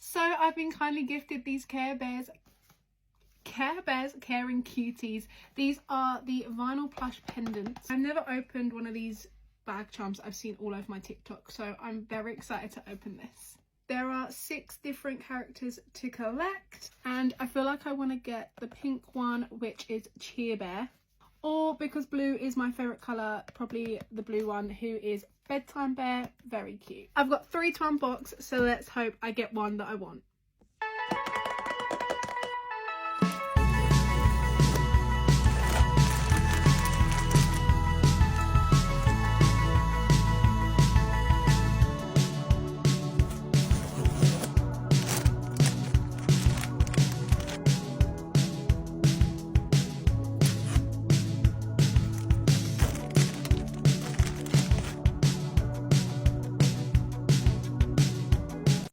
So I've been kindly gifted these Care Bears Caring Cuties. These are the vinyl plush pendants. I've never opened one of these bag charms I've seen all over my TikTok, so I'm very excited to open this. There are 6 different characters to collect, and I feel like I want to get the pink one, which is Cheer Bear, or because blue is my favourite colour, probably the blue one, who is Bedtime Bear. Very cute. I've got 3 to unbox, so let's hope I get one that I want.